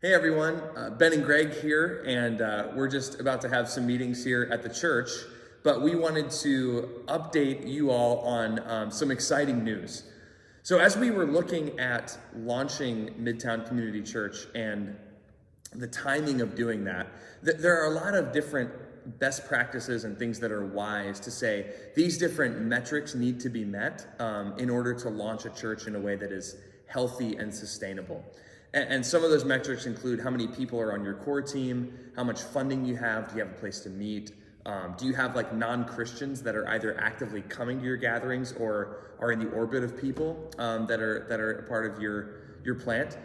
Hey everyone, Ben and Greg here, and we're just about to have some meetings here at the church, but we wanted to update you all on some exciting news. So as we were looking at launching Midtown Community Church and the timing of doing that, there are a lot of different best practices and things that are wise to say these different metrics need to be met in order to launch a church in a way that is healthy and sustainable. And some of those metrics include how many people are on your core team, how much funding you have, do you have a place to meet, do you have like non-Christians that are either actively coming to your gatherings or are in the orbit of people that are a part of your plant.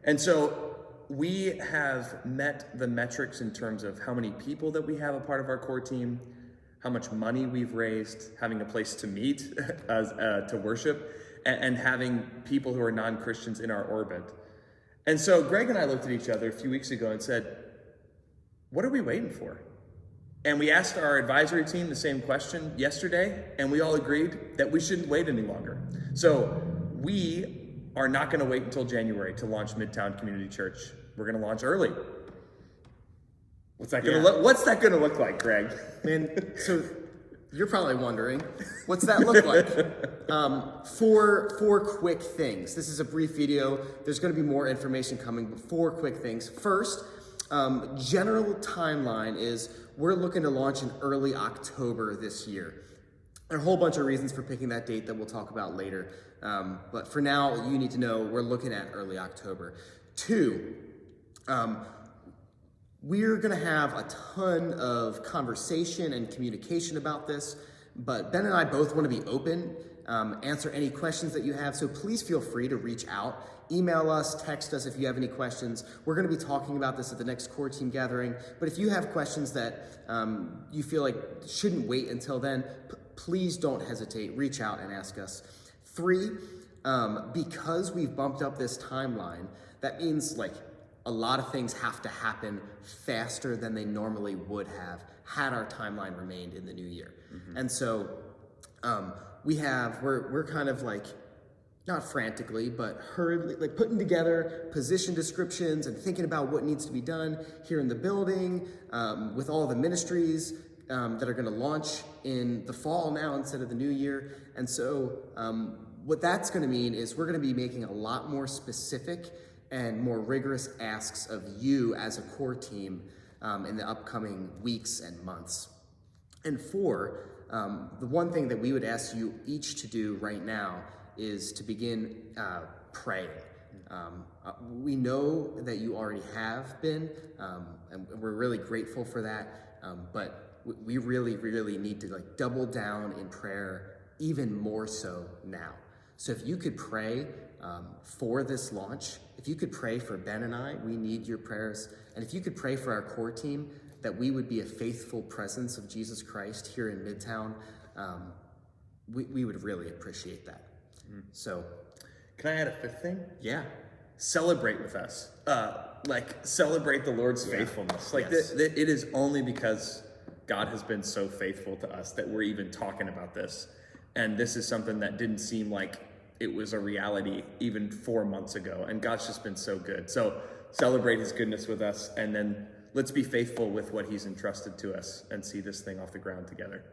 And so we have met the metrics in terms of how many people that we have a part of our core team, how much money we've raised, having a place to meet to worship, and having people who are non-Christians in our orbit. And so Greg and I looked at each other a few weeks ago and said, what are we waiting for? And we asked our advisory team the same question yesterday, and we all agreed that we shouldn't wait any longer. So we are not going to wait until January to launch Midtown Community Church. We're going to launch early. What's that going to look like, Greg? Man, so you're probably wondering, what's that look like? Four quick things. This is a brief video. There's going to be more information coming, but four quick things. First, general timeline is we're looking to launch in early October this year. There are a whole bunch of reasons for picking that date that we'll talk about later. But for now, you need to know we're looking at early October. Two, we're going to have a ton of conversation and communication about this, but Ben and I both want to be open, answer any questions that you have, so please feel free to reach out. Email us, text us if you have any questions. We're going to be talking about this at the next core team gathering, but if you have questions that you feel like shouldn't wait until then, please don't hesitate. Reach out and ask us. Three, because we've bumped up this timeline, that means like a lot of things have to happen faster than they normally would have had our timeline remained in the new year. Mm-hmm. And so we're kind of like, not frantically, but hurriedly, like putting together position descriptions and thinking about what needs to be done here in the building with all the ministries that are gonna launch in the fall now instead of the new year. And so what that's gonna mean is we're gonna be making a lot more specific and more rigorous asks of you as a core team in the upcoming weeks and months. And four, the one thing that we would ask you each to do right now is to begin praying. We know that you already have been, and we're really grateful for that, but we really need to like double down in prayer even more so now. So if you could pray for this launch, if you could pray for Ben and I, we need your prayers. And if you could pray for our core team, that we would be a faithful presence of Jesus Christ here in Midtown, we would really appreciate that. So, can I add a fifth thing? Yeah. Celebrate with us. Celebrate the Lord's faithfulness. Yes. It is only because God has been so faithful to us that we're even talking about this. And this is something that didn't seem like it was a reality even 4 months ago. And God's just been so good. So celebrate his goodness with us. And then let's be faithful with what he's entrusted to us and see this thing off the ground together.